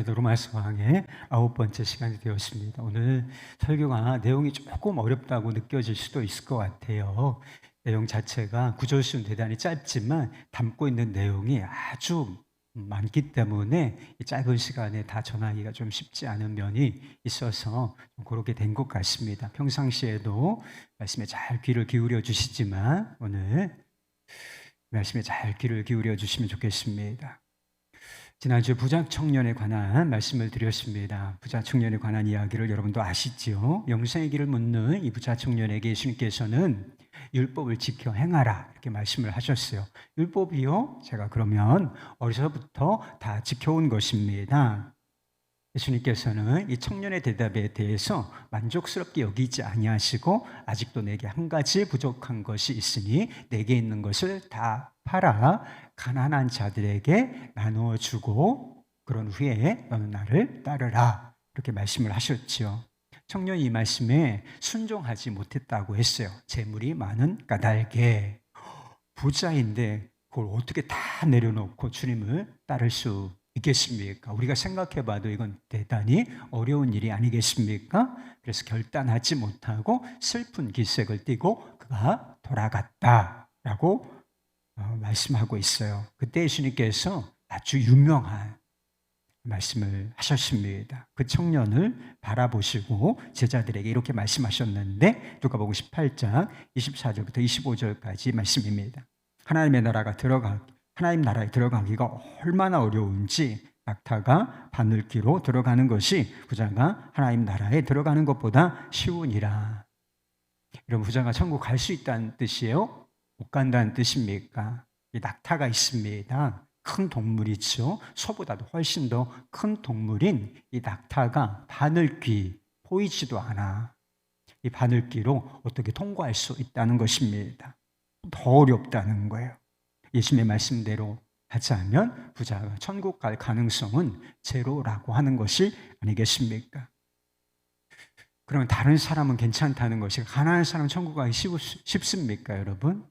로마 서강의 9번째 시간이 되었습니다. 오늘 설교가 내용이 조금 어렵다고 느껴질 수도 있을 것 같아요. 내용 자체가 구절수는 대단히 짧지만 담고 있는 내용이 아주 많기 때문에 이 짧은 시간에 다 전하기가 좀 쉽지 않은 면이 있어서 좀 그렇게 된 것 같습니다. 평상시에도 말씀에 잘 귀를 기울여 주시지만 오늘 말씀에 잘 귀를 기울여 주시면 좋겠습니다. 지난주 부자 청년에 관한 말씀을 드렸습니다. 부자 청년에 관한 이야기를 여러분도 아시죠? 영생의 길을 묻는 이 부자 청년에게 예수님께서는 율법을 지켜 행하라 이렇게 말씀을 하셨어요. 율법이요? 제가 그러면 어려서부터 다 지켜온 것입니다. 예수님께서는 이 청년의 대답에 대해서 만족스럽게 여기지 아니하시고 아직도 내게 한 가지 부족한 것이 있으니 내게 있는 것을 다 팔아 가난한 자들에게 나누어 주고 그런 후에 너는 나를 따르라 이렇게 말씀을 하셨죠. 청년이 이 말씀에 순종하지 못했다고 했어요. 재물이 많은 까닭에. 부자인데 그걸 어떻게 다 내려놓고 주님을 따를 수 있겠습니까? 우리가 생각해 봐도 이건 대단히 어려운 일이 아니겠습니까? 그래서 결단하지 못하고 슬픈 기색을 띠고 그가 돌아갔다라고 말씀하고 있어요. 그때 예수님께서 아주 유명한 말씀을 하셨습니다. 그 청년을 바라보시고 제자들에게 이렇게 말씀하셨는데 누가복음 18장 24절부터 25절까지 말씀입니다. 하나님 나라에 들어가기가 얼마나 어려운지 낙타가 바늘귀로 들어가는 것이 부자가 하나님 나라에 들어가는 것보다 쉬우니라. 여러분, 부자가 천국 갈 수 있다는 뜻이에요? 못 간다는 뜻입니까? 이 낙타가 있습니다. 큰 동물이죠. 소보다도 훨씬 더 큰 동물인 이 낙타가 바늘귀 보이지도 않아. 이 바늘귀로 어떻게 통과할 수 있다는 것입니다. 더 어렵다는 거예요. 예수님의 말씀대로 하자면 부자가 천국 갈 가능성은 제로라고 하는 것이 아니겠습니까? 그러면 다른 사람은 괜찮다는 것이 가난한 사람은 천국 가기 쉽습니까, 여러분?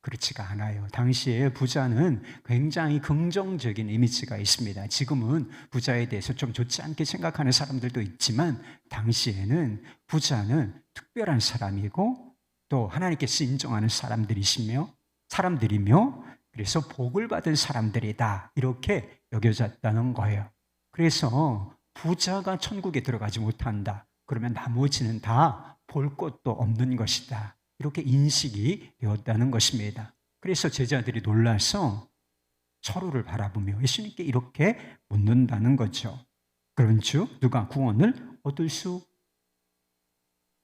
그렇지가 않아요. 당시에 부자는 굉장히 긍정적인 이미지가 있습니다. 지금은 부자에 대해서 좀 좋지 않게 생각하는 사람들도 있지만 당시에는 부자는 특별한 사람이고 또 하나님께서 인정하는 사람들이며 그래서 복을 받은 사람들이다 이렇게 여겨졌다는 거예요. 그래서 부자가 천국에 들어가지 못한다. 그러면 나머지는 다 볼 것도 없는 것이다. 이렇게 인식이 되었다는 것입니다. 그래서 제자들이 놀라서 서로를 바라보며 예수님께 이렇게 묻는다는 거죠. 그런즉 누가 구원을 얻을 수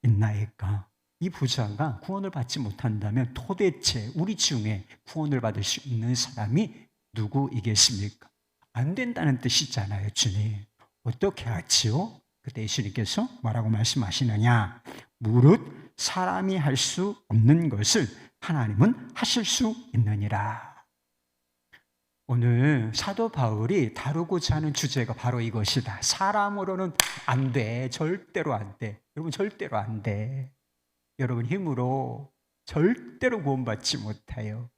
있나이까? 이 부자가 구원을 받지 못한다면 도대체 우리 중에 구원을 받을 수 있는 사람이 누구이겠습니까? 안 된다는 뜻이잖아요, 주님. 어떻게 하지요? 그때 예수님께서 뭐라고 말씀하시느냐? 무릇 사람이 할 수 없는 것을 하나님은 하실 수 있느니라. 오늘 사도 바울이 다루고자 하는 주제가 바로 이것이다. 사람으로는 안 돼. 절대로 안 돼. 여러분, 절대로 안 돼. 여러분 힘으로 절대로 구원받지 못해요.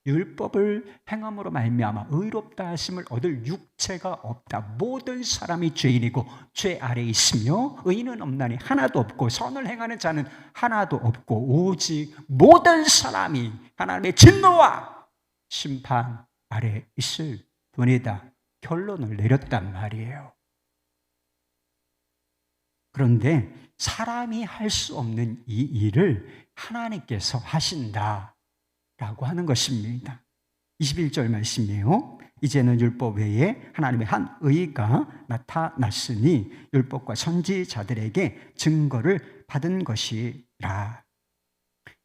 율법을 행함으로 말미암아 의롭다 하심을 얻을 육체가 없다. 모든 사람이 죄인이고 죄 아래에 있으며 의인은 없나니 하나도 없고 선을 행하는 자는 하나도 없고 오직 모든 사람이 하나님의 진노와 심판 아래에 있을 뿐이다. 결론을 내렸단 말이에요. 그런데 사람이 할 수 없는 이 일을 하나님께서 하신다라고 하는 것입니다. 21절 말씀이에요. 이제는 율법 외에 하나님의 한 의가 나타났으니 율법과 선지자들에게 증거를 받은 것이라.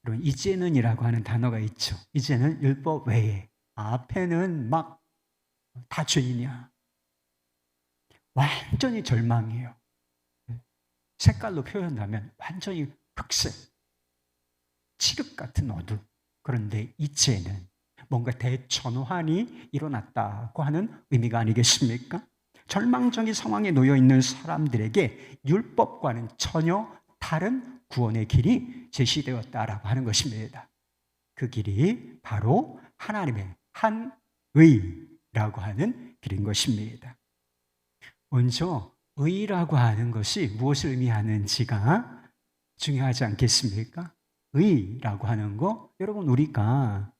여러분, 이제는이라고 하는 단어가 있죠. 이제는 율법 외에. 앞에는 막 다 죄인이야. 완전히 절망이에요. 색깔로 표현하면 완전히 흑색, 칠흑 같은 어둠. 그런데 이제는 뭔가 대전환이 일어났다고 하는 의미가 아니겠습니까? 절망적인 상황에 놓여 있는 사람들에게 율법과는 전혀 다른 구원의 길이 제시되었다라고 하는 것입니다. 그 길이 바로 하나님의 한 의라고 하는 길인 것입니다. 먼저 의라고 하는 것이 무엇을 의미하는지가 중요하지 않겠습니까? 의라고 하는 거, 여러분 우리가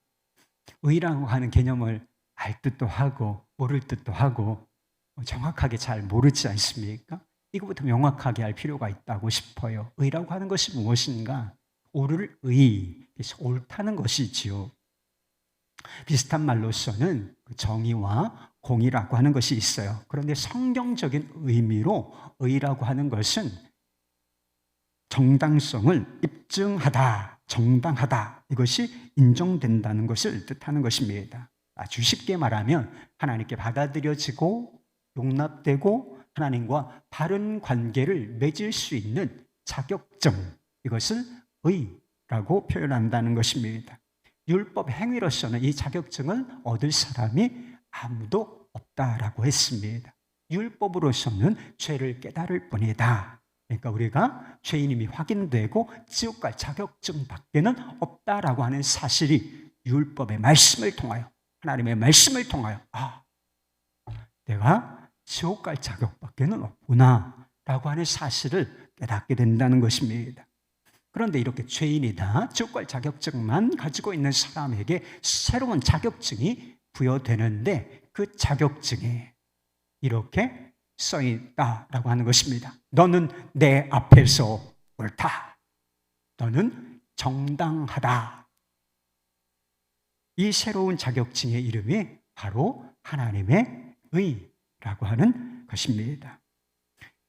의라고 하는 개념을 알 듯도 하고 모를 듯도 하고 정확하게 잘 모르지 않습니까? 이거부터 명확하게 할 필요가 있다고 싶어요. 의라고 하는 것이 무엇인가? 옳을 의, 그래서 옳다는 것이지요. 비슷한 말로서는 정의와 공의라고 하는 것이 있어요. 그런데 성경적인 의미로 의라고 하는 것은 정당성을 입증하다, 정당하다, 이것이 인정된다는 것을 뜻하는 것입니다. 아주 쉽게 말하면 하나님께 받아들여지고 용납되고 하나님과 바른 관계를 맺을 수 있는 자격증, 이것을 의라고 표현한다는 것입니다. 율법 행위로서는 이 자격증을 얻을 사람이 아무도 없다라고 했습니다. 율법으로서는 죄를 깨달을 뿐이다. 그러니까 우리가 죄인임이 확인되고 지옥 갈 자격증 밖에는 없다라고 하는 사실이 율법의 말씀을 통하여, 하나님의 말씀을 통하여 내가 지옥 갈 자격밖에는 없구나 라고 하는 사실을 깨닫게 된다는 것입니다. 그런데 이렇게 죄인이다, 지옥 갈 자격증만 가지고 있는 사람에게 새로운 자격증이 부여되는데 그 자격증에 이렇게 써 있다라고 하는 것입니다. 너는 내 앞에서 옳다. 너는 정당하다. 이 새로운 자격증의 이름이 바로 하나님의 의라고 하는 것입니다.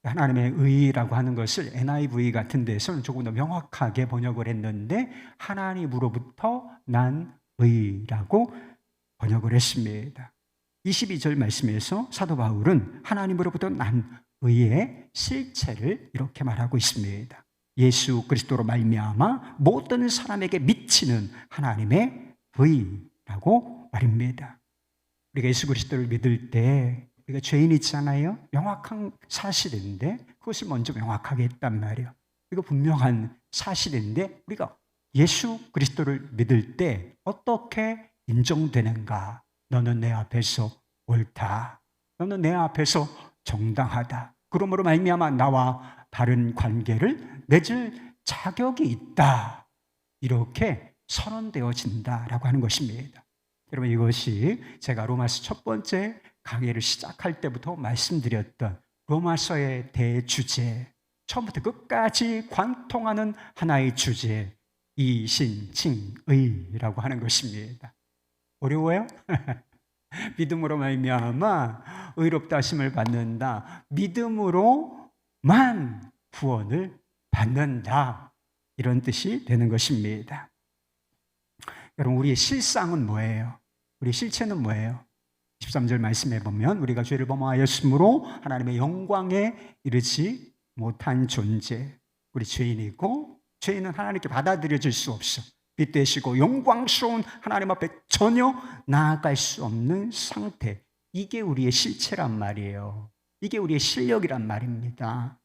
하나님의 의라고 하는 것을 NIV 같은 데서는 조금 더 명확하게 번역을 했는데 하나님으로부터 난 의라고 번역을 했습니다. 22절 말씀에서 사도 바울은 하나님으로부터 난 의의 실체를 이렇게 말하고 있습니다. 예수 그리스도로 말미암아 모든 사람에게 미치는 하나님의 의라고 말입니다. 우리가 예수 그리스도를 믿을 때 우리가 죄인이잖아요. 명확한 사실인데 그것을 먼저 명확하게 했단 말이에요. 이거 분명한 사실인데 우리가 예수 그리스도를 믿을 때 어떻게 인정되는가? 너는 내 앞에서 옳다. 너는 내 앞에서 정당하다. 그러므로 말미암아 나와 바른 관계를 맺을 자격이 있다. 이렇게 선언되어진다라고 하는 것입니다. 여러분 이것이 제가 로마서 첫 번째 강의를 시작할 때부터 말씀드렸던 로마서의 대주제, 처음부터 끝까지 관통하는 하나의 주제, 이신칭의라고 하는 것입니다. 어려워요? 믿음으로 말미암아 의롭다 하심을 받는다. 믿음으로만 구원을 받는다. 이런 뜻이 되는 것입니다. 여러분 우리의 실상은 뭐예요? 우리의 실체는 뭐예요? 13절 말씀에 보면 우리가 죄를 범하였으므로 하나님의 영광에 이르지 못한 존재, 우리 죄인이고 죄인은 하나님께 받아들여질 수 없어. 빛되시고 영광스러운 하나님 앞에 전혀 나아갈 수 없는 상태, 이게 우리의 실체란 말이에요. 이게 우리의 실력이란 말입니다.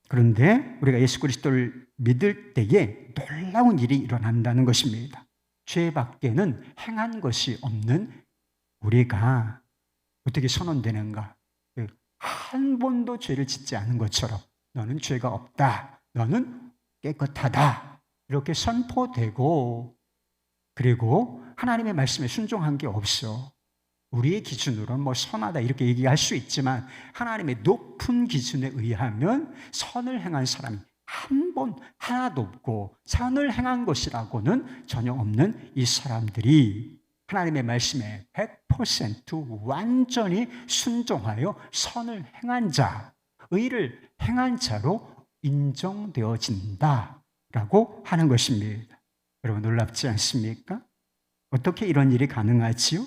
그런데 우리가 예수 그리스도를 믿을 때에 놀라운 일이 일어난다는 것입니다. 죄 밖에는 행한 것이 없는 우리가 어떻게 선언되는가? 한 번도 죄를 짓지 않은 것처럼 너는 죄가 없다. 너는 깨끗하다. 이렇게 선포되고, 그리고 하나님의 말씀에 순종한 게 없어. 우리의 기준으로는 뭐 선하다 이렇게 얘기할 수 있지만 하나님의 높은 기준에 의하면 선을 행한 사람이 한 번 하나도 없고 선을 행한 것이라고는 전혀 없는 이 사람들이 하나님의 말씀에 100% 완전히 순종하여 선을 행한 자, 의를 행한 자로 인정되어진다라고 하는 것입니다. 여러분 놀랍지 않습니까? 어떻게 이런 일이 가능하지요?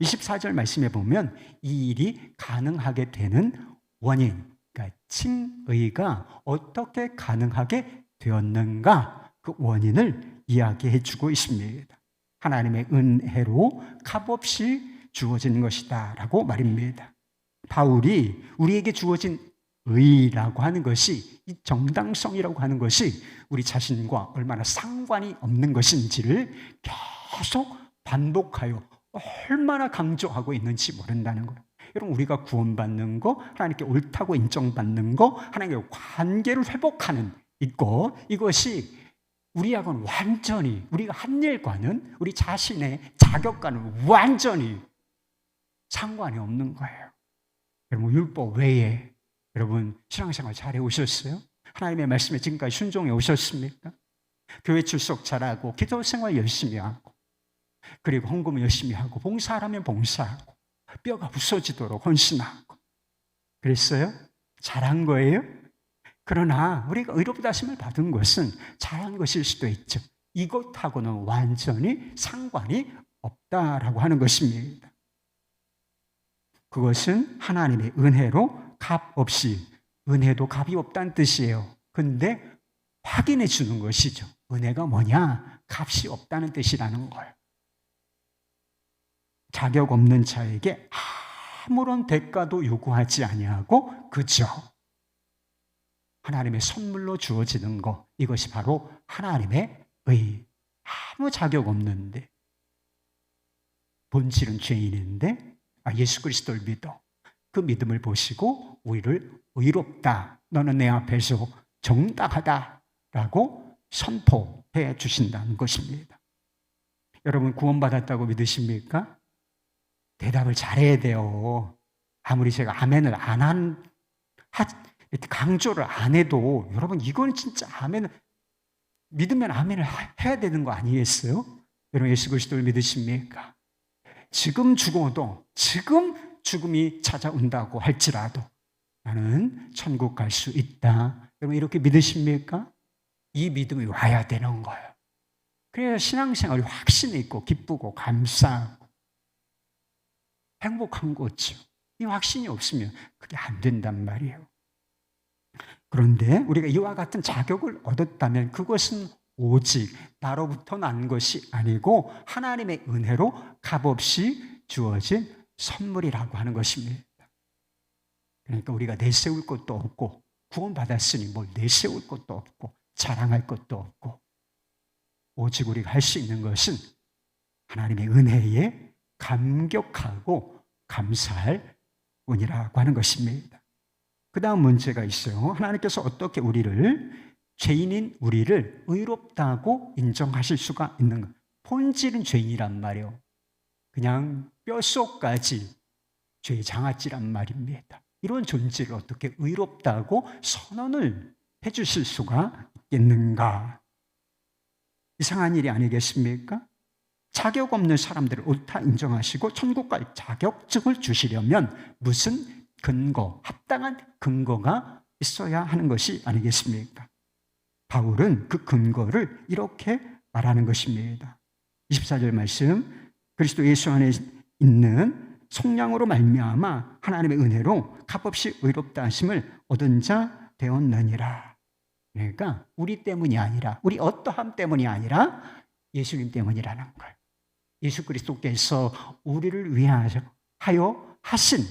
24절 말씀에 보면 이 일이 가능하게 되는 원인, 그러니까 칭의가 어떻게 가능하게 되었는가, 그 원인을 이야기해 주고 있습니다. 하나님의 은혜로 값없이 주어진 것이다 라고 말입니다. 바울이 우리에게 주어진 의라고 하는 것이, 이 정당성이라고 하는 것이 우리 자신과 얼마나 상관이 없는 것인지를 계속 반복하여 얼마나 강조하고 있는지 모른다는 거예요. 여러분, 우리가 구원받는 거, 하나님께 옳다고 인정받는 거, 하나님께 관계를 회복하는 이것이 우리하고는 완전히, 우리가 한 일과는, 우리 자신의 자격과는 완전히 상관이 없는 거예요. 여러분, 율법 외에 여러분 신앙생활 잘해 오셨어요? 하나님의 말씀에 지금까지 순종해 오셨습니까? 교회 출석 잘하고, 기도 생활 열심히 하고, 그리고 헌금 열심히 하고, 봉사하라면 봉사하고, 뼈가 부서지도록 헌신하고 그랬어요? 잘한 거예요? 그러나 우리가 의롭다 하심을 받은 것은 잘한 것일 수도 있죠. 이것하고는 완전히 상관이 없다라고 하는 것입니다. 그것은 하나님의 은혜로 값 없이, 은혜도 값이 없다는 뜻이에요. 근데 확인해 주는 것이죠. 은혜가 뭐냐? 값이 없다는 뜻이라는 거예요. 자격 없는 자에게 아무런 대가도 요구하지 아니하고 그저 하나님의 선물로 주어지는 것, 이것이 바로 하나님의 의. 아무 자격 없는데, 본질은 죄인인데 예수 그리스도를 믿어 그 믿음을 보시고 우리를 의롭다, 너는 내 앞에서 정당하다라고 선포해 주신다는 것입니다. 여러분, 구원받았다고 믿으십니까? 대답을 잘해야 돼요. 아무리 제가 아멘을 강조를 안 해도, 여러분, 이건 진짜 믿으면 아멘을 해야 되는 거 아니겠어요? 여러분, 예수 그리스도를 믿으십니까? 지금 죽어도, 지금 죽음이 찾아온다고 할지라도 나는 천국 갈 수 있다. 여러분, 이렇게 믿으십니까? 이 믿음이 와야 되는 거예요. 그래야 신앙생활이 확신이 있고 기쁘고 감사하고 행복한 거죠. 이 확신이 없으면 그게 안 된단 말이에요. 그런데 우리가 이와 같은 자격을 얻었다면 그것은 오직 나로부터 난 것이 아니고 하나님의 은혜로 값없이 주어진 선물이라고 하는 것입니다. 그러니까 우리가 내세울 것도 없고, 구원받았으니 뭘 내세울 것도 없고 자랑할 것도 없고, 오직 우리가 할 수 있는 것은 하나님의 은혜에 감격하고 감사할 뿐이라고 하는 것입니다. 그 다음 문제가 있어요. 하나님께서 어떻게 죄인인 우리를 의롭다고 인정하실 수가 있는가? 본질은 죄인이란 말이에요. 그냥 뼛속까지 죄의 장아찌란 말입니다. 이런 존재를 어떻게 의롭다고 선언을 해주실 수가 있겠는가? 이상한 일이 아니겠습니까? 자격 없는 사람들을 옳다 인정하시고 천국 갈 자격증을 주시려면 무슨 근거, 합당한 근거가 있어야 하는 것이 아니겠습니까? 바울은 그 근거를 이렇게 말하는 것입니다. 24절 말씀, 그리스도 예수 안에 있는 속량으로 말미암아 하나님의 은혜로 값없이 의롭다 하심을 얻은 자 되었느니라. 그러니까 우리 때문이 아니라, 우리 어떠함 때문이 아니라 예수님 때문이라는 거예요. 예수 그리스도께서 우리를 위하여 하신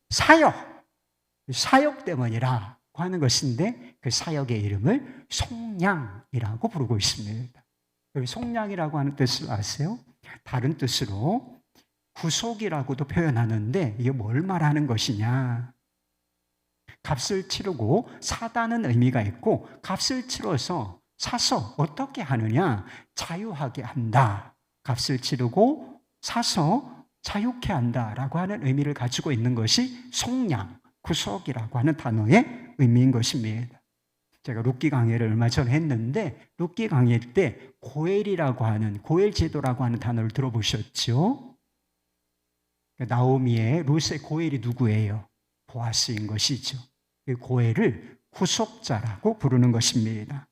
사역 때문이라고 하는 것인데, 그 사역의 이름을 속량이라고 부르고 있습니다. 속량이라고 하는 뜻을 아세요? 다른 뜻으로 구속이라고도 표현하는데, 이게 뭘 말하는 것이냐? 값을 치르고 사다는 의미가 있고, 값을 치러서 사서 어떻게 하느냐? 자유하게 한다. 값을 치르고 사서 자유케 한다라고 하는 의미를 가지고 있는 것이 속량, 구속이라고 하는 단어의 의미인 것입니다. 제가 룻기 강해를 얼마 전에 했는데, 룻기 강해 때 고엘이라고 하는, 고엘 제도라고 하는 단어를 들어보셨죠? 나오미의 룻의 고엘이 누구예요? 보아스인 것이죠. 이 고엘을 구속자라고 부르는 것입니다.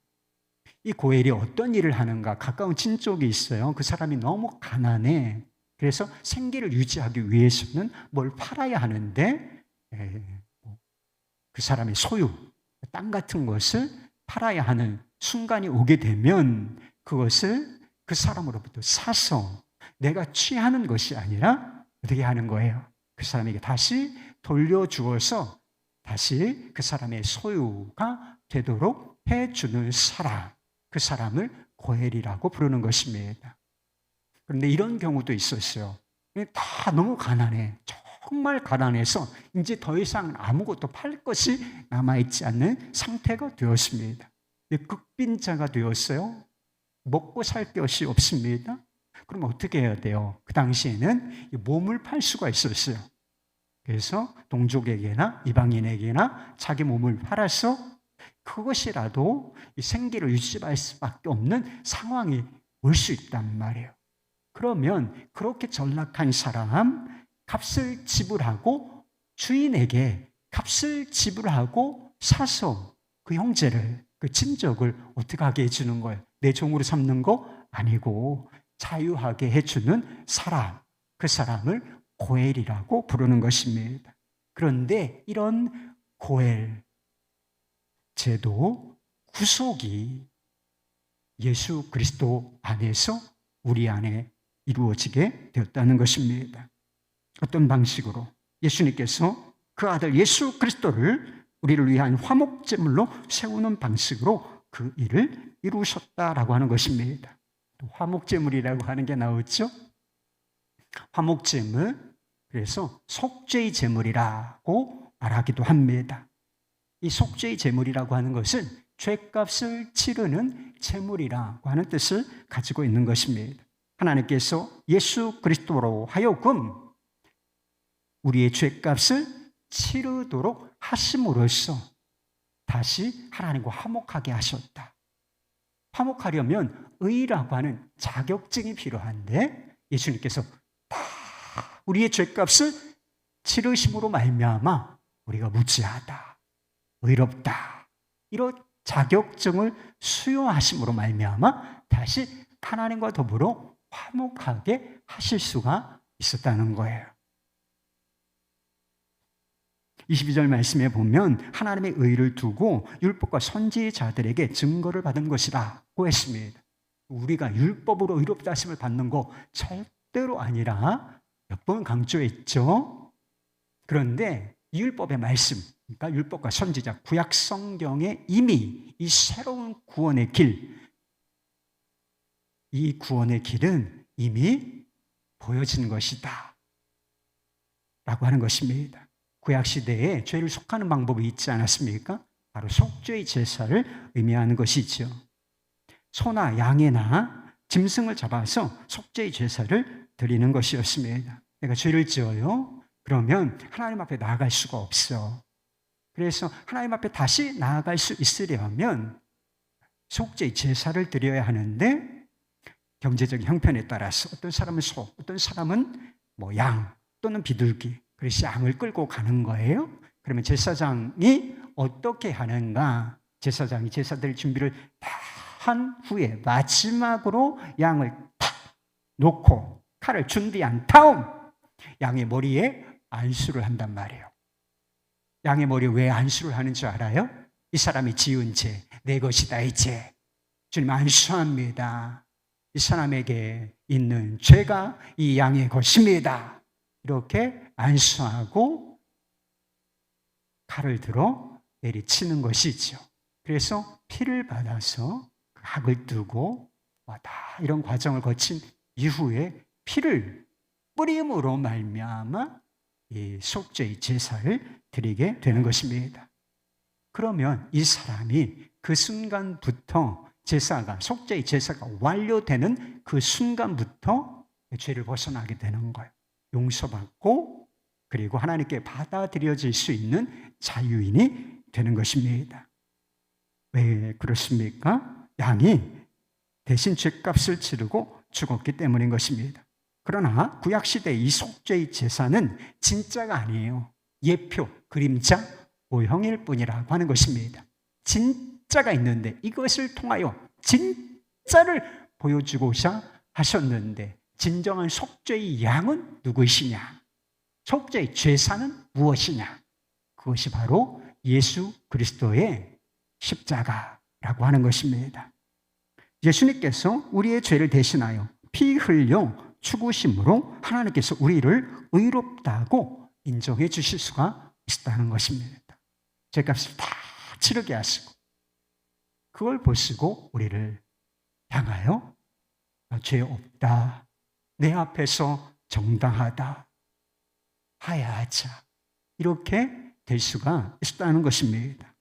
이 고엘이 어떤 일을 하는가? 가까운 친족이 있어요. 그 사람이 너무 가난해. 그래서 생계를 유지하기 위해서는 뭘 팔아야 하는데, 그 사람의 소유, 땅 같은 것을 팔아야 하는 순간이 오게 되면 그것을 그 사람으로부터 사서 내가 취하는 것이 아니라 어떻게 하는 거예요? 그 사람에게 다시 돌려주어서 다시 그 사람의 소유가 되도록 해주는 사람, 그 사람을 고엘이라고 부르는 것입니다. 그런데 이런 경우도 있었어요. 다 너무 가난해. 정말 가난해서 이제 더 이상 아무것도 팔 것이 남아있지 않는 상태가 되었습니다. 극빈자가 되었어요. 먹고 살 것이 없습니다. 그럼 어떻게 해야 돼요? 그 당시에는 몸을 팔 수가 있었어요. 그래서 동족에게나 이방인에게나 자기 몸을 팔아서 그것이라도 이 생기를 유지할 수밖에 없는 상황이 올 수 있단 말이에요. 그러면 그렇게 전락한 사람, 값을 지불하고 주인에게 값을 지불하고 사서 그 형제를, 그 친족을 어떻게 하게 해주는 거예요? 내 종으로 삼는 거 아니고 자유하게 해주는 사람, 그 사람을 고엘이라고 부르는 것입니다. 그런데 이런 고엘 제도, 구속이 예수 그리스도 안에서 우리 안에 이루어지게 되었다는 것입니다. 어떤 방식으로? 예수님께서 그 아들 예수 그리스도를 우리를 위한 화목제물로 세우는 방식으로 그 일을 이루셨다라고 하는 것입니다. 화목제물이라고 하는 게 나오죠. 화목제물, 그래서 속죄의 제물이라고 말하기도 합니다. 이 속죄의 제물이라고 하는 것은 죄값을 치르는 제물이라고 하는 뜻을 가지고 있는 것입니다. 하나님께서 예수 그리스도로 하여금 우리의 죄값을 치르도록 하심으로써 다시 하나님과 화목하게 하셨다. 화목하려면 의라고 하는 자격증이 필요한데 예수님께서 다 우리의 죄값을 치르심으로 말미암아 우리가 무죄하다, 의롭다, 이런 자격증을 수여하심으로 말미암아 다시 하나님과 더불어 화목하게 하실 수가 있었다는 거예요. 22절 말씀에 보면 하나님의 의를 두고 율법과 선지자들에게 증거를 받은 것이라고 했습니다. 우리가 율법으로 의롭다 하심을 받는 거 절대로 아니라 몇 번 강조했죠. 그런데 이 율법의 말씀, 그러니까 율법과 선지자, 구약 성경에 이미 이 새로운 구원의 길, 이 구원의 길은 이미 보여진 것이다 라고 하는 것입니다. 구약 시대에 죄를 속하는 방법이 있지 않았습니까? 바로 속죄의 제사를 의미하는 것이죠. 소나 양이나 짐승을 잡아서 속죄의 제사를 드리는 것이었습니다. 내가 죄를 지어요? 그러면 하나님 앞에 나아갈 수가 없어. 그래서 하나님 앞에 다시 나아갈 수 있으려면 속죄의 제사를 드려야 하는데 경제적 형편에 따라서 어떤 사람은 소, 어떤 사람은 양 또는 비둘기, 그래서 양을 끌고 가는 거예요. 그러면 제사장이 어떻게 하는가? 제사장이 제사드릴 준비를 다 한 후에 마지막으로 양을 탁 놓고 칼을 준비한 다음 양의 머리에 안수를 한단 말이에요. 양의 머리에 왜 안수를 하는 줄 알아요? 이 사람이 지은 죄, 내 것이다 이 죄. 주님 안수합니다. 이 사람에게 있는 죄가 이 양의 것입니다. 이렇게 안수하고 칼을 들어 내리치는 것이죠. 그래서 피를 받아서 학을 두고 다 이런 과정을 거친 이후에 피를 뿌림으로 말미암아 이 속죄의 제사를 드리게 되는 것입니다. 그러면 이 사람이 그 순간부터 제사가, 속죄의 제사가 완료되는 그 순간부터 죄를 벗어나게 되는 거예요. 용서받고 그리고 하나님께 받아들여질 수 있는 자유인이 되는 것입니다. 왜 그렇습니까? 양이 대신 죄값을 치르고 죽었기 때문인 것입니다. 그러나 구약시대의 이 속죄의 제사는 진짜가 아니에요. 예표, 그림자, 모형일 뿐이라고 하는 것입니다. 진짜가 있는데 이것을 통하여 진짜를 보여주고자 하셨는데 진정한 속죄의 양은 누구이시냐? 속죄의 제사는 무엇이냐? 그것이 바로 예수 그리스도의 십자가라고 하는 것입니다. 예수님께서 우리의 죄를 대신하여 피 흘려 죽으심으로 하나님께서 우리를 의롭다고 인정해 주실 수가 있다는 것입니다. 죄값을 다 치르게 하시고 그걸 보시고 우리를 향하여 죄 없다, 내 앞에서 정당하다, 화해하자. 이렇게 될 수가 있다는 것입니다.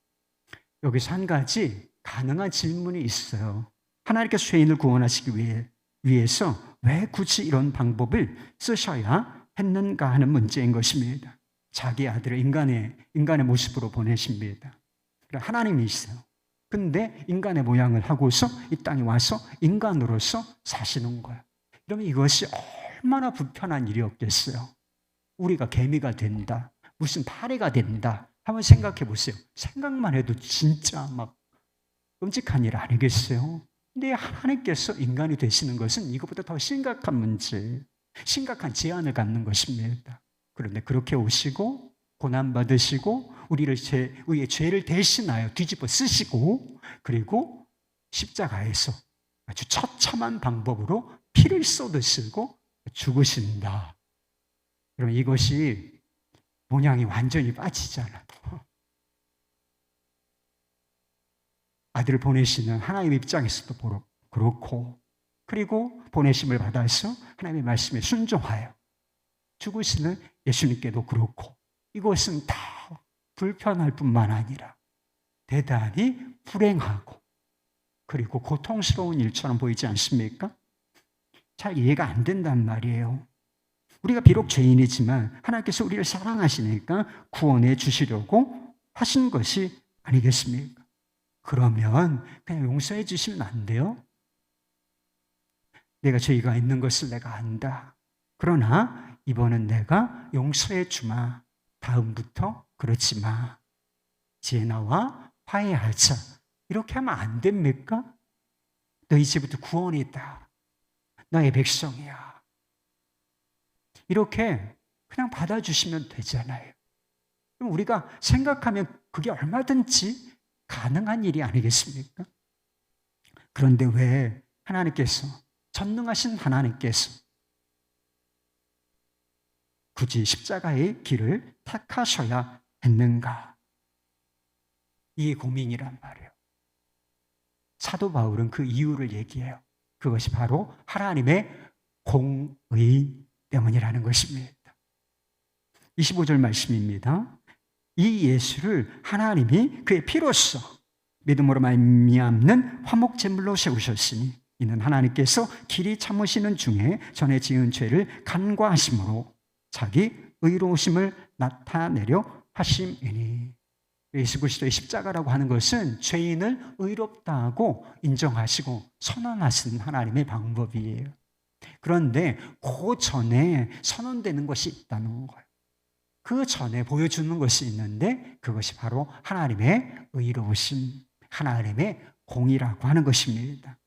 여기서 한 가지 가능한 질문이 있어요. 하나님께서 죄인을 구원하시기 위해서 왜 굳이 이런 방법을 쓰셔야 했는가 하는 문제인 것입니다. 자기 아들을 인간의 모습으로 보내십니다. 하나님이세요. 근데 인간의 모양을 하고서 이 땅에 와서 인간으로서 사시는 거예요. 그러면 이것이 얼마나 불편한 일이었겠어요. 우리가 개미가 된다, 무슨 파리가 된다 한번 생각해 보세요. 생각만 해도 진짜 막 끔찍한 일 아니겠어요? 근데 하나님께서 인간이 되시는 것은 이것보다 더 심각한 문제, 심각한 제한을 갖는 것입니다. 그런데 그렇게 오시고 고난받으시고 우리의 죄를 대신하여 뒤집어 쓰시고, 그리고 십자가에서 아주 처참한 방법으로 피를 쏟으시고 죽으신다. 그럼 이것이 모양이 완전히 빠지잖아요. 아들을 보내시는 하나님 입장에서도 그렇고, 그리고 보내심을 받아서 하나님의 말씀에 순종하여 죽으시는 예수님께도 그렇고, 이것은 다 불편할 뿐만 아니라 대단히 불행하고 그리고 고통스러운 일처럼 보이지 않습니까? 잘 이해가 안 된단 말이에요. 우리가 비록 죄인이지만 하나님께서 우리를 사랑하시니까 구원해 주시려고 하신 것이 아니겠습니까? 그러면 그냥 용서해 주시면 안 돼요? 내가 죄가 있는 것을 내가 안다. 그러나 이번엔 내가 용서해 주마. 다음부터 그렇지 마. 이제 나와 화해하자. 이렇게 하면 안 됩니까? 너 이제부터 구원이다. 너의 백성이야. 이렇게 그냥 받아주시면 되잖아요. 그럼 우리가 생각하면 그게 얼마든지 가능한 일이 아니겠습니까? 그런데 왜 하나님께서, 전능하신 하나님께서 굳이 십자가의 길을 택하셔야 했는가? 이게 고민이란 말이에요. 사도 바울은 그 이유를 얘기해요. 그것이 바로 하나님의 공의 때문이라는 것입니다. 25절 말씀입니다. 이 예수를 하나님이 그의 피로써 믿음으로 말미암는 화목제물로 세우셨으니 이는 하나님께서 길이 참으시는 중에 전에 지은 죄를 간과하심으로 자기 의로우심을 나타내려 하심이니. 예수 그리스도의 십자가라고 하는 것은 죄인을 의롭다 하고 인정하시고 선언하시는 하나님의 방법이에요. 그런데 그 전에 선언되는 것이 있다는 거예요. 그 전에 보여주는 것이 있는데 그것이 바로 하나님의 의로우심, 하나님의 공의라고 하는 것입니다.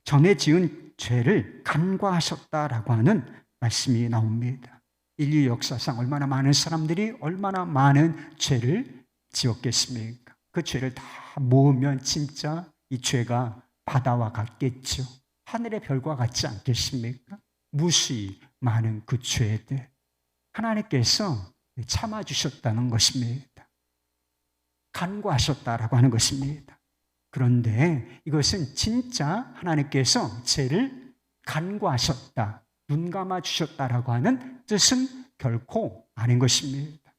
전에 지은 죄를 간과하셨다라고 하는 말씀이 나옵니다. 인류 역사상 얼마나 많은 사람들이 얼마나 많은 죄를 지었겠습니까? 그 죄를 다 모으면 진짜 이 죄가 바다와 같겠죠. 하늘의 별과 같지 않겠습니까? 무수히 많은 그 죄들 하나님께서 참아주셨다는 것입니다. 간과하셨다라고 하는 것입니다. 그런데 이것은 진짜 하나님께서 죄를 간과하셨다, 눈 감아주셨다라고 하는 뜻은 결코 아닌 것입니다.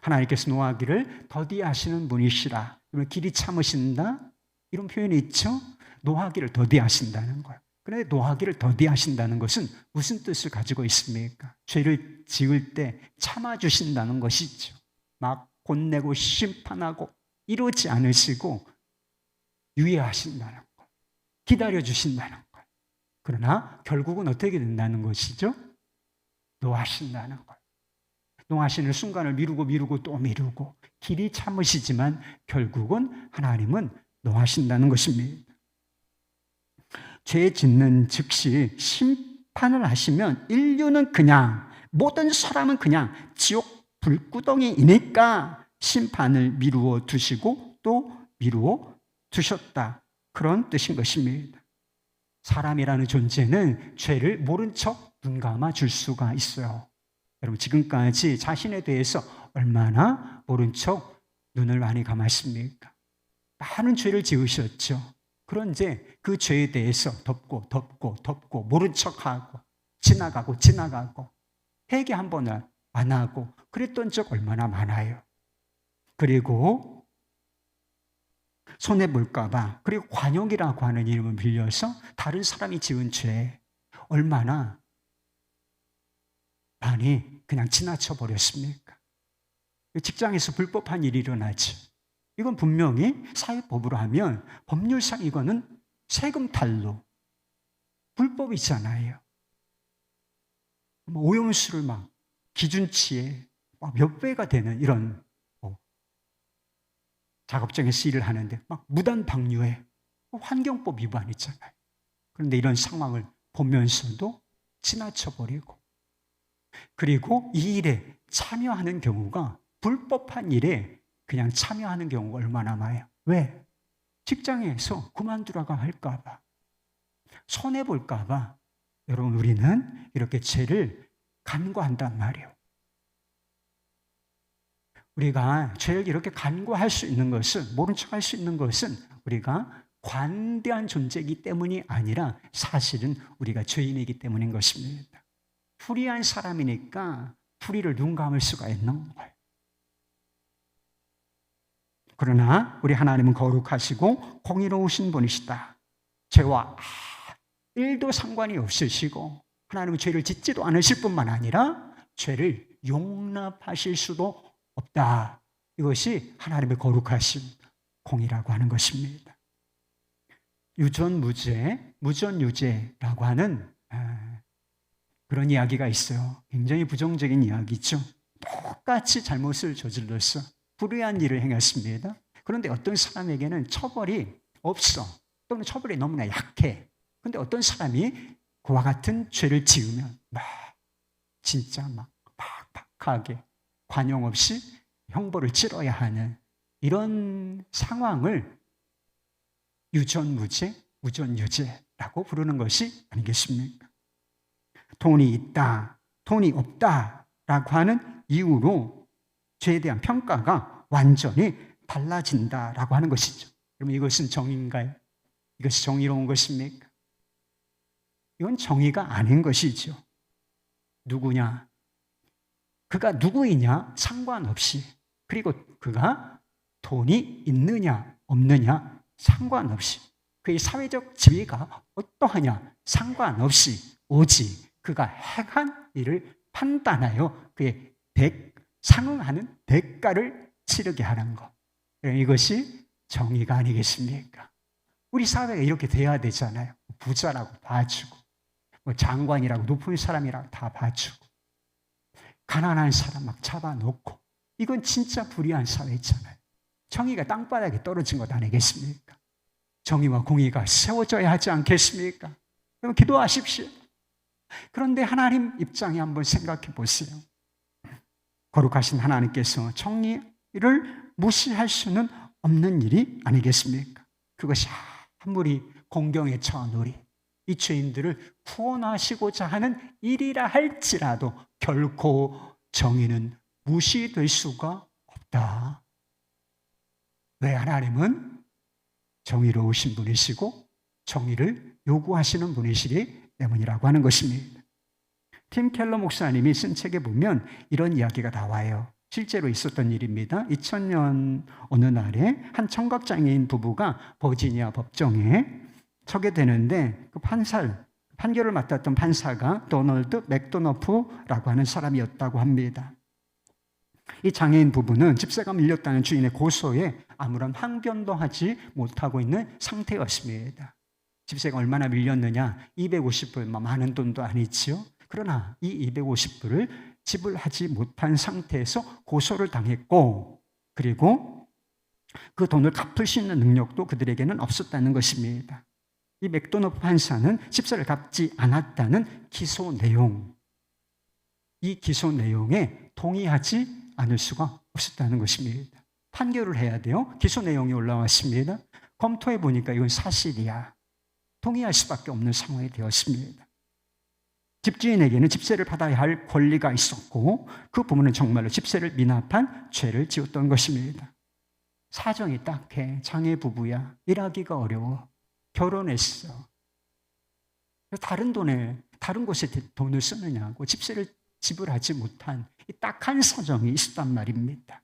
하나님께서 노하기를 더디하시는 분이시라. 그러면 길이 참으신다? 이런 표현이 있죠? 노하기를 더디하신다는 거예요. 그런데 노하기를 더디하신다는 것은 무슨 뜻을 가지고 있습니까? 죄를 지을 때 참아주신다는 것이죠. 막 혼내고 심판하고 이러지 않으시고 유예하신다는 것, 기다려주신다는 것. 그러나 결국은 어떻게 된다는 것이죠? 노하신다는 것. 노하시는 순간을 미루고 또 미루고 길이 참으시지만 결국은 하나님은 노하신다는 것입니다. 죄 짓는 즉시 심판을 하시면 인류는 그냥, 모든 사람은 그냥 지옥 불구덩이이니까 심판을 미루어 두시고 또 미루어 두셨다. 그런 뜻인 것입니다. 사람이라는 존재는 죄를 모른 척 눈 감아 줄 수가 있어요. 여러분 지금까지 자신에 대해서 얼마나 모른 척 눈을 많이 감았습니까? 많은 죄를 지으셨죠. 그런데 그 죄에 대해서 덮고 모른 척하고 지나가고 회개 한 번을 안 하고 그랬던 적 얼마나 많아요. 그리고 손해볼까 봐, 그리고 관용이라고 하는 이름을 빌려서 다른 사람이 지은 죄 얼마나 많이 그냥 지나쳐 버렸습니까? 직장에서 불법한 일이 일어나죠. 이건 분명히 사회법으로 하면 법률상 이거는 세금 탈루, 불법이잖아요. 오염수를 막 기준치에 몇 배가 되는 이런 작업장에서 일을 하는데 막 무단 방류해. 환경법 위반이잖아요. 그런데 이런 상황을 보면서도 지나쳐버리고, 그리고 이 일에 참여하는 경우가 불법한 일에 그냥 참여하는 경우가 얼마나 많아요. 왜? 직장에서 그만두라고 할까봐, 손해볼까봐. 여러분, 우리는 이렇게 죄를 간과한단 말이에요. 우리가 죄를 이렇게 간과할 수 있는 것은, 모른 척 할 수 있는 것은 우리가 관대한 존재이기 때문이 아니라 사실은 우리가 죄인이기 때문인 것입니다. 불의한 사람이니까 불의를 눈 감을 수가 있는 거예요. 그러나 우리 하나님은 거룩하시고 공의로우신 분이시다. 죄와 1도 상관이 없으시고 하나님은 죄를 짓지도 않으실 뿐만 아니라 죄를 용납하실 수도 없다. 이것이 하나님의 거룩하심, 공의라고 하는 것입니다. 유전무죄, 무전유죄라고 하는 그런 이야기가 있어요. 굉장히 부정적인 이야기죠. 똑같이 잘못을 저질렀어. 불의한 일을 행했습니다. 그런데 어떤 사람에게는 처벌이 없어. 또는 처벌이 너무나 약해. 그런데 어떤 사람이 그와 같은 죄를 지으면 진짜 팍팍하게 관용 없이 형벌을 치러야 하는 이런 상황을 유전무죄, 무전유죄라고 부르는 것이 아니겠습니까? 돈이 있다, 돈이 없다라고 하는 이유로 죄에 대한 평가가 완전히 달라진다라고 하는 것이죠. 그럼 이것은 정의인가요? 이것이 정의로운 것입니까? 이건 정의가 아닌 것이죠. 누구냐? 그가 누구이냐 상관없이, 그리고 그가 돈이 있느냐 없느냐 상관없이, 그의 사회적 지위가 어떠하냐 상관없이, 오직 그가 행한 일을 판단하여 그의 상응하는 대가를 치르게 하는 것. 이것이 정의가 아니겠습니까? 우리 사회가 이렇게 돼야 되잖아요. 부자라고 봐주고, 장관이라고 높은 사람이라고 다 봐주고, 가난한 사람 막 잡아놓고, 이건 진짜 불의한 사회잖아요. 정의가 땅바닥에 떨어진 것 아니겠습니까? 정의와 공의가 세워져야 하지 않겠습니까? 여러분 기도하십시오. 그런데 하나님 입장에 한번 생각해 보세요. 거룩하신 하나님께서 정의를 무시할 수는 없는 일이 아니겠습니까? 그것이 아무리 공경에 처한 우리, 이 죄인들을 구원하시고자 하는 일이라 할지라도 결코 정의는 무시될 수가 없다. 왜? 하나님은 정의로우신 분이시고 정의를 요구하시는 분이시기 때문이라고 하는 것입니다. 팀 켈러 목사님이 쓴 책에 보면 이런 이야기가 나와요. 실제로 있었던 일입니다. 2000년 어느 날에 한 청각장애인 부부가 버지니아 법정에 서게 되는데, 그 판결을 맡았던 판사가 도널드 맥도너프라고 하는 사람이었다고 합니다. 이 장애인 부부는 집세가 밀렸다는 주인의 고소에 아무런 항변도 하지 못하고 있는 상태였습니다. 집세가 얼마나 밀렸느냐? 250불, 많은 돈도 아니지요. 그러나 이 250불을 지불하지 못한 상태에서 고소를 당했고, 그리고 그 돈을 갚을 수 있는 능력도 그들에게는 없었다는 것입니다. 이 맥도너프 판사는 집세를 갚지 않았다는 기소 내용, 이 기소 내용에 동의하지 않을 수가 없었다는 것입니다. 판결을 해야 돼요. 기소 내용이 올라왔습니다. 검토해 보니까 이건 사실이야. 동의할 수밖에 없는 상황이 되었습니다. 집주인에게는 집세를 받아야 할 권리가 있었고, 그 부부는 정말로 집세를 미납한 죄를 지었던 것입니다. 사정이 딱해. 장애 부부야. 일하기가 어려워. 결혼했어. 다른 곳에 돈을 쓰느냐고, 집세를 지불하지 못한 이 딱한 사정이 있었단 말입니다.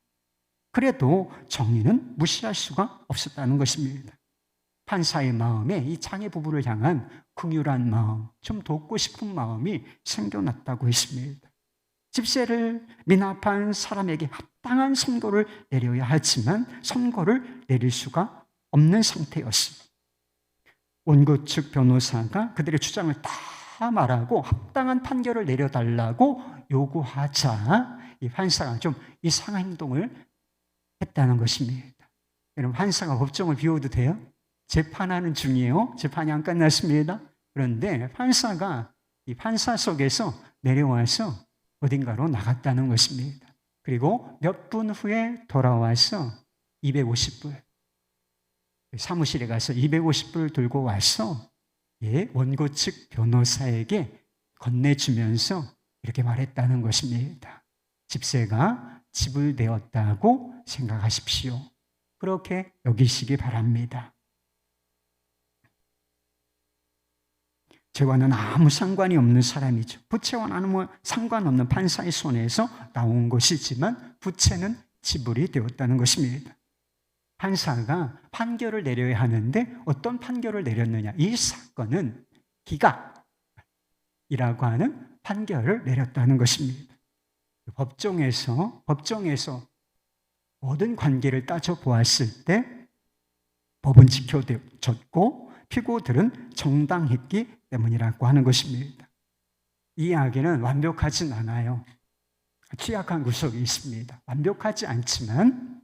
그래도 정의는 무시할 수가 없었다는 것입니다. 판사의 마음에 이 장애 부부를 향한 긍휼한 마음, 좀 돕고 싶은 마음이 생겨났다고 했습니다. 집세를 미납한 사람에게 합당한 선고를 내려야 하지만 선고를 내릴 수가 없는 상태였습니다. 원고 측 변호사가 그들의 주장을 다 말하고 합당한 판결을 내려달라고 요구하자 이 판사가 좀 이상한 행동을 했다는 것입니다. 여러분, 판사가 법정을 비워도 돼요? 재판하는 중이에요. 재판이 안 끝났습니다. 그런데 판사가 이 판사석에서 내려와서 어딘가로 나갔다는 것입니다. 그리고 몇 분 후에 돌아와서 250불, 사무실에 가서 250불 들고 와서 원고 측 변호사에게 건네주면서 이렇게 말했다는 것입니다. 집세가 지불되었다고 생각하십시오. 그렇게 여기시기 바랍니다. 저와는 아무 상관이 없는 사람이죠. 부채와는 아무 상관없는 판사의 손에서 나온 것이지만 부채는 지불이 되었다는 것입니다. 판사가 판결을 내려야 하는데 어떤 판결을 내렸느냐? 이 사건은 기각이라고 하는 판결을 내렸다는 것입니다. 법정에서 모든 관계를 따져보았을 때 법은 지켜졌고 피고들은 정당했기 때문이라고 하는 것입니다. 이 이야기는 완벽하진 않아요. 취약한 구석이 있습니다. 완벽하지 않지만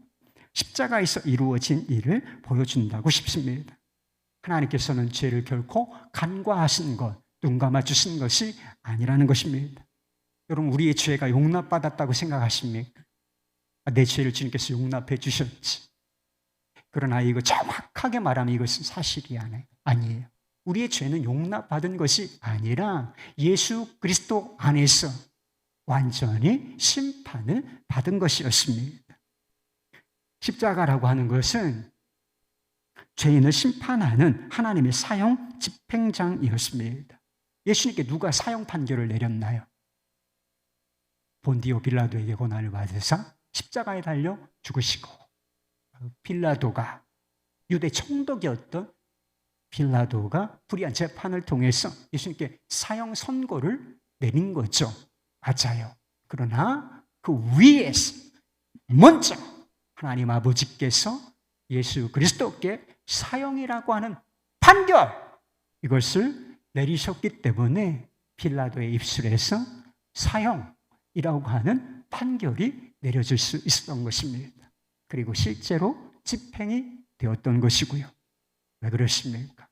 십자가에서 이루어진 일을 보여준다고 싶습니다. 하나님께서는 죄를 결코 간과하신 것, 눈 감아주신 것이 아니라는 것입니다. 여러분, 우리의 죄가 용납받았다고 생각하십니까? 내 죄를 주님께서 용납해 주셨지. 그러나 이거 정확하게 말하면 이것은 사실이 아니에요. 우리의 죄는 용납받은 것이 아니라 예수 그리스도 안에서 완전히 심판을 받은 것이었습니다. 십자가라고 하는 것은 죄인을 심판하는 하나님의 사형 집행장이었습니다. 예수님께 누가 사형 판결을 내렸나요? 본디오 빌라도에게 고난을 받으사 십자가에 달려 죽으시고, 빌라도가, 유대 총독이었던 빌라도가 불의한 재판을 통해서 예수님께 사형 선고를 내린 거죠. 맞아요. 그러나 그 위에서 먼저 하나님 아버지께서 예수 그리스도께 사형이라고 하는 판결, 이것을 내리셨기 때문에 빌라도의 입술에서 사형이라고 하는 판결이 내려질 수 있었던 것입니다. 그리고 실제로 집행이 되었던 것이고요. 왜 그렇습니까?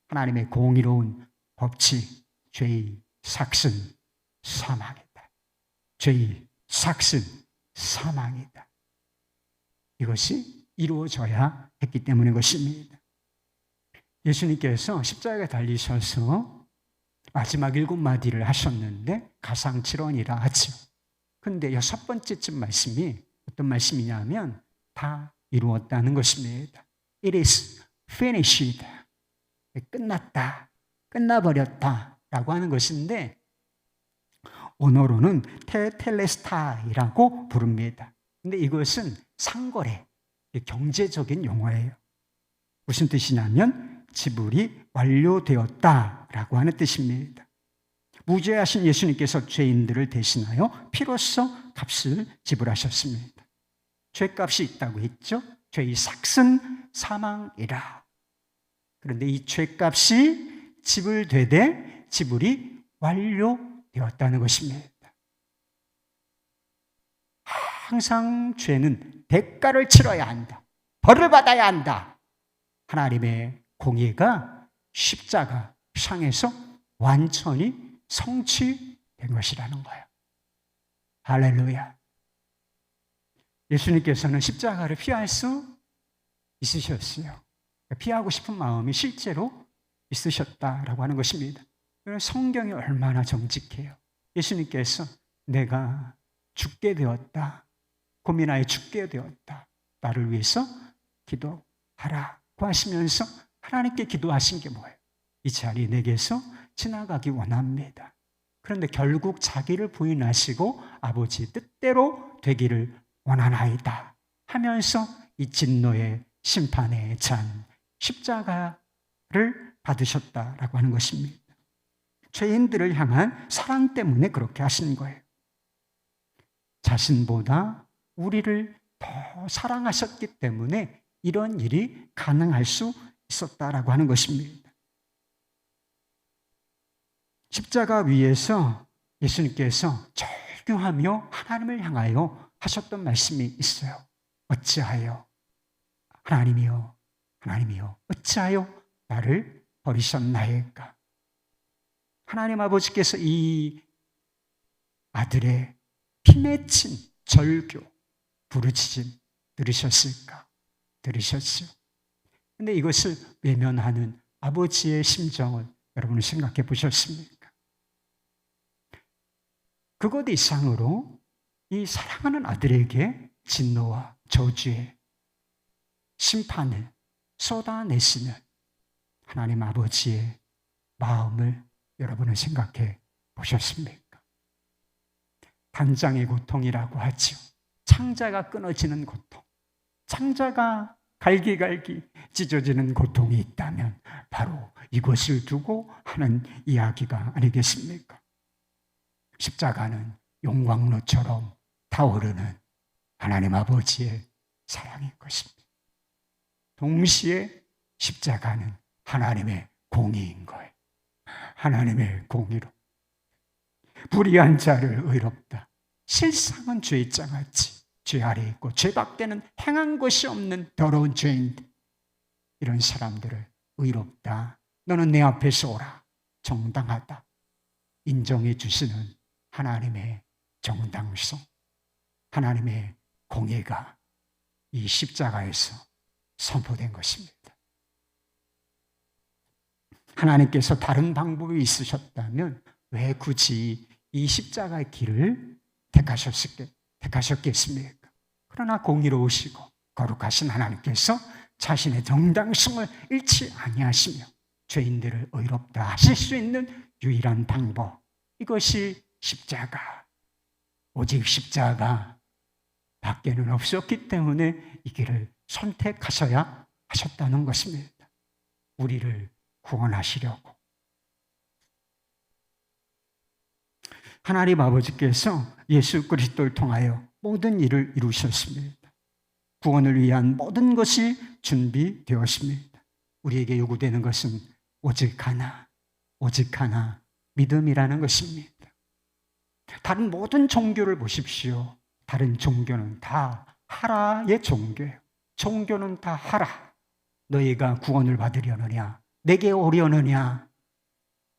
하나님의 공의로운 법칙, 죄의 삭은 사망이다. 죄의 삭은 사망이다. 이것이 이루어져야 했기 때문인 것입니다. 예수님께서 십자가에 달리셔서 마지막 7마디를 하셨는데 가상칠언이라 하죠. 그런데 6번째쯤 말씀이 어떤 말씀이냐면 다 이루었다는 것입니다. It is finished. 끝났다, 끝나버렸다 라고 하는 것인데 언어로는 테텔레스타이라고 부릅니다. 근데 이것은 상거래, 경제적인 용어예요. 무슨 뜻이냐면 지불이 완료되었다라고 하는 뜻입니다. 무죄하신 예수님께서 죄인들을 대신하여 피로써 값을 지불하셨습니다. 죄값이 있다고 했죠. 죄의 삭은 사망이라. 그런데 이 죄값이 지불되되 지불이 완료되었다는 것입니다. 항상 죄는 대가를 치러야 한다. 벌을 받아야 한다. 하나님의 공의가 십자가 상에서 완전히 성취된 것이라는 거예요. 할렐루야. 예수님께서는 십자가를 피할 수 있으셨어요. 피하고 싶은 마음이 실제로 있으셨다라고 하는 것입니다. 성경이 얼마나 정직해요. 예수님께서 내가 죽게 되었다, 고민하여 죽게 되었다, 나를 위해서 기도하라고 하시면서 하나님께 기도하신 게 뭐예요? 이 자리 내게서 지나가기 원합니다. 그런데 결국 자기를 부인하시고 아버지 뜻대로 되기를 원하나이다 하면서 이 진노의 심판의 잔 십자가를 받으셨다라고 하는 것입니다. 죄인들을 향한 사랑 때문에 그렇게 하신 거예요. 자신보다 우리를 더 사랑하셨기 때문에 이런 일이 가능할 수 있었다라고 하는 것입니다. 십자가 위에서 예수님께서 절규하며 하나님을 향하여 하셨던 말씀이 있어요. 어찌하여 하나님이여 어찌하여 나를 버리셨나이까. 하나님 아버지께서 이 아들의 피 맺힌 절규, 부르짖음 들으셨을까? 들으셨죠. 근데 이것을 외면하는 아버지의 심정을 여러분은 생각해 보셨습니까? 그것 이상으로 이 사랑하는 아들에게 진노와 저주의 심판을 쏟아내시는 하나님 아버지의 마음을 여러분은 생각해 보셨습니까? 단장의 고통이라고 하죠. 창자가 끊어지는 고통, 창자가 갈기갈기 찢어지는 고통이 있다면 바로 이것을 두고 하는 이야기가 아니겠습니까? 십자가는 용광로처럼 타오르는 하나님 아버지의 사랑인 것입니다. 동시에 십자가는 하나님의 공의인 거예요. 하나님의 공의로 불의한 자를 의롭다. 실상은 죄장같이 죄 아래 있고 죄밖에는 행한 것이 없는 더러운 죄인들, 이런 사람들을 의롭다. 너는 내 앞에서 오라. 정당하다. 인정해 주시는 하나님의 정당성, 하나님의 공의가 이 십자가에서 선포된 것입니다. 하나님께서 다른 방법이 있으셨다면 왜 굳이 이 십자가의 길을 택하셨겠습니까? 그러나 공의로우시고 거룩하신 하나님께서 자신의 정당성을 잃지 아니하시며 죄인들을 의롭다 하실 수 있는 유일한 방법, 이것이 십자가, 오직 십자가 밖에는 없었기 때문에 이 길을 선택하셔야 하셨다는 것입니다. 우리를 구원하시려고. 하나님 아버지께서 예수 그리스도를 통하여 모든 일을 이루셨습니다. 구원을 위한 모든 것이 준비되었습니다. 우리에게 요구되는 것은 오직 하나 믿음이라는 것입니다. 다른 모든 종교를 보십시오. 다른 종교는 다 하라의 종교예요. 종교는 다 하라. 너희가 구원을 받으려느냐, 내게 오려느냐,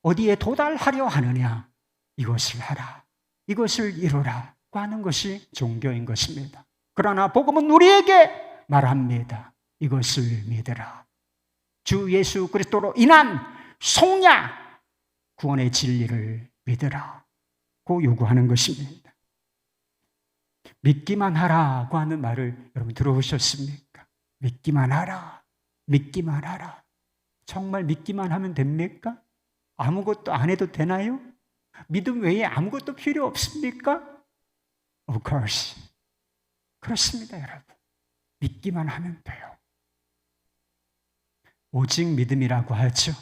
어디에 도달하려 하느냐, 이것을 하라, 이것을 이루라 하는 것이 종교인 것입니다. 그러나 복음은 우리에게 말합니다. 이것을 믿으라. 주 예수 그리스도로 인한 속량, 구원의 진리를 믿으라 고 요구하는 것입니다. 믿기만 하라고 하는 말을 여러분 들어보셨습니까? 믿기만 하라, 믿기만 하라. 정말 믿기만 하면 됩니까? 아무것도 안 해도 되나요? 믿음 외에 아무것도 필요 없습니까? Of course. 그렇습니다, 여러분. 믿기만 하면 돼요. 오직 믿음이라고 하죠.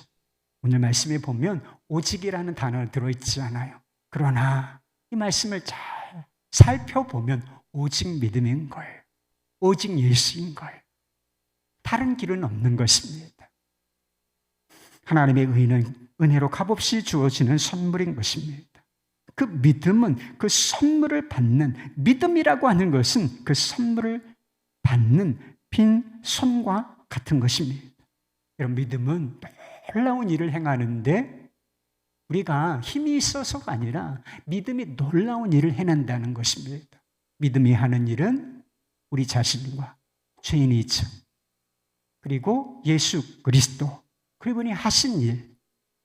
오늘 말씀에 보면 오직이라는 단어가 들어있지 않아요. 그러나 이 말씀을 잘 살펴보면 오직 믿음인 거예요. 오직 예수인 거예요. 다른 길은 없는 것입니다. 하나님의 의는 은혜로 값없이 주어지는 선물인 것입니다. 그 믿음은 그 선물을 받는, 믿음이라고 하는 것은 그 선물을 받는 빈 손과 같은 것입니다. 여러분, 믿음은 놀라운 일을 행하는데 우리가 힘이 있어서가 아니라 믿음이 놀라운 일을 해낸다는 것입니다. 믿음이 하는 일은 우리 자신과 죄인이죠. 그리고 예수 그리스도, 그분이 하신 일,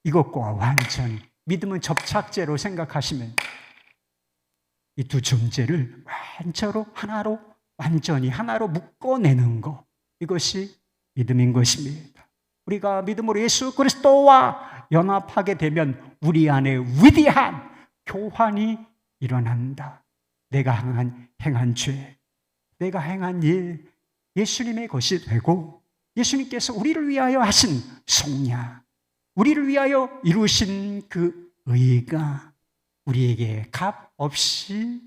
이것과 완전히 믿음은 접착제로 생각하시면 이 두 존재를 완전히 하나로 묶어내는 것, 이것이 믿음인 것입니다. 우리가 믿음으로 예수 그리스도와 연합하게 되면 우리 안에 위대한 교환이 일어난다. 내가 행한 죄, 내가 행한 일, 예수님의 것이 되고 예수님께서 우리를 위하여 하신 속량, 우리를 위하여 이루신 그 의가 우리에게 값 없이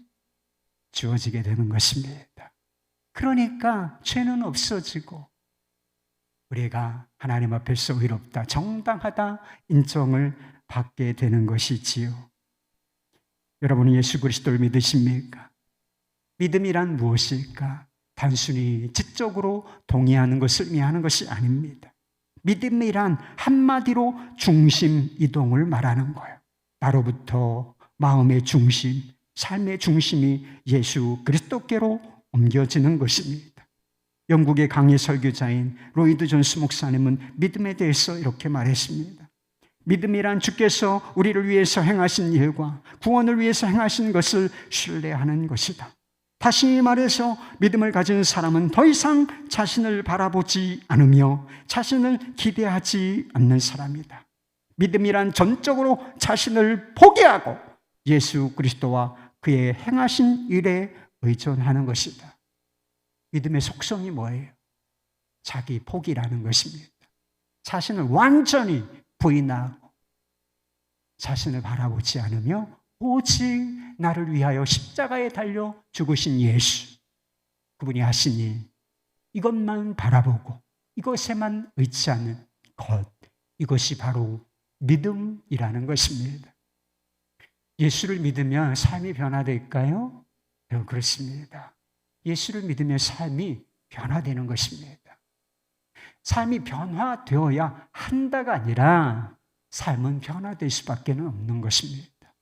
주어지게 되는 것입니다. 그러니까 죄는 없어지고 우리가 하나님 앞에서 의롭다, 정당하다 인정을 받게 되는 것이지요. 여러분은 예수 그리스도를 믿으십니까? 믿음이란 무엇일까? 단순히 지적으로 동의하는 것을 의미하는 것이 아닙니다. 믿음이란 한마디로 중심 이동을 말하는 거예요. 나로부터 마음의 중심, 삶의 중심이 예수 그리스도께로 옮겨지는 것입니다. 영국의 강의 설교자인 로이드 존스 목사님은 믿음에 대해서 이렇게 말했습니다. 믿음이란 주께서 우리를 위해서 행하신 일과 구원을 위해서 행하신 것을 신뢰하는 것이다. 다시 말해서 믿음을 가진 사람은 더 이상 자신을 바라보지 않으며 자신을 기대하지 않는 사람이다. 믿음이란 전적으로 자신을 포기하고 예수 그리스도와 그의 행하신 일에 의존하는 것이다. 믿음의 속성이 뭐예요? 자기 포기라는 것입니다. 자신을 완전히 부인하고 자신을 바라보지 않으며 오직 나를 위하여 십자가에 달려 죽으신 예수, 그분이 하신 일, 이것만 바라보고 이것에만 의지하는 것, 이것이 바로 믿음이라는 것입니다. 예수를 믿으면 삶이 변화될까요? 네, 그렇습니다. 예수를 믿으면 삶이 변화되는 것입니다. 삶이 변화되어야 한다가 아니라 삶은 변화될 수밖에 없는 것입니다.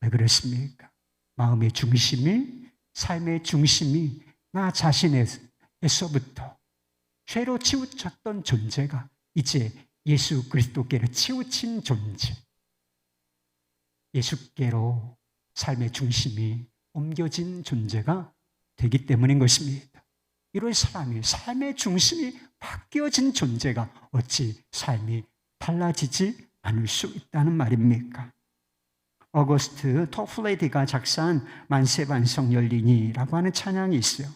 왜 그렇습니까? 마음의 중심이, 삶의 중심이 나 자신에서부터 죄로 치우쳤던 존재가 이제 예수 그리스도께로 치우친 존재, 예수께로 삶의 중심이 옮겨진 존재가 되기 때문인 것입니다. 이런 사람이 삶의 중심이 바뀌어진 존재가 어찌 삶이 달라지지 않을 수 있다는 말입니까? 어거스트 토플레이디가 작사한 만세반성 열리니라고 하는 찬양이 있어요.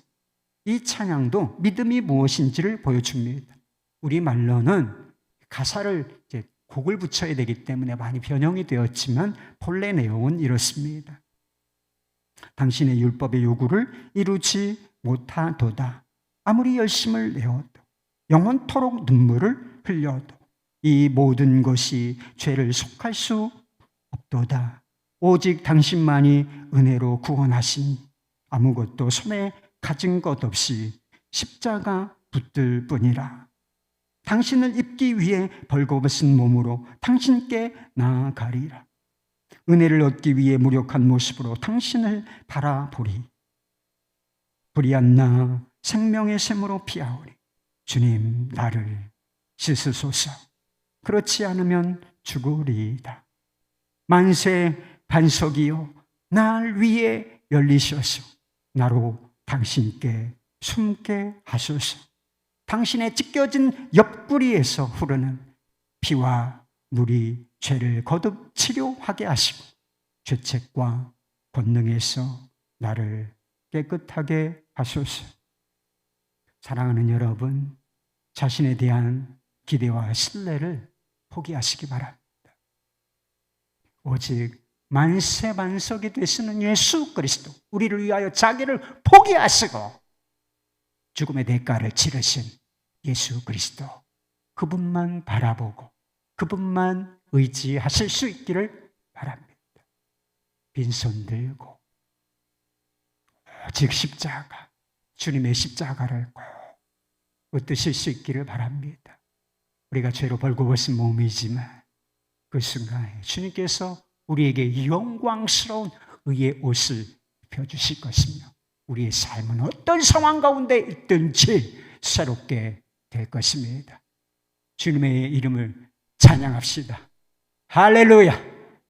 이 찬양도 믿음이 무엇인지를 보여줍니다. 우리말로는 가사를 이제 곡을 붙여야 되기 때문에 많이 변형이 되었지만 본래 내용은 이렇습니다. 당신의 율법의 요구를 이루지 못하도다. 아무리 열심을 내어도 영원토록 눈물을 흘려도 이 모든 것이 죄를 속할 수 없도다. 오직 당신만이 은혜로 구원하신 아무것도 손에 가진 것 없이 십자가 붙들 뿐이라. 당신을 입기 위해 벌거벗은 몸으로 당신께 나아가리라. 은혜를 얻기 위해 무력한 모습으로 당신을 바라보리. 불의한 나 생명의 샘으로 피하오리. 주님 나를 씻으소서. 그렇지 않으면 죽으리이다. 만세 반석이요 날 위에 열리셔서 나로 당신께 숨게 하소서. 당신의 찢겨진 옆구리에서 흐르는 피와 물이 죄를 거듭 치료하게 하시고 죄책과 권능에서 나를 깨끗하게 하소서. 사랑하는 여러분, 자신에 대한 기대와 신뢰를 포기하시기 바랍니다. 오직 만세반석이 되시는 예수 그리스도, 우리를 위하여 자기를 포기하시고 죽음의 대가를 치르신 예수 그리스도, 그분만 바라보고 그분만 의지하실 수 있기를 바랍니다. 빈손 들고 오직 십자가, 주님의 십자가를 꼭 붙드실 수 있기를 바랍니다. 우리가 죄로 벌거벗은 몸이지만 그 순간에 주님께서 우리에게 영광스러운 의의 옷을 입혀주실 것이며 우리의 삶은 어떤 상황 가운데 있든지 새롭게 될 것입니다. 주님의 이름을 찬양합시다. 할렐루야!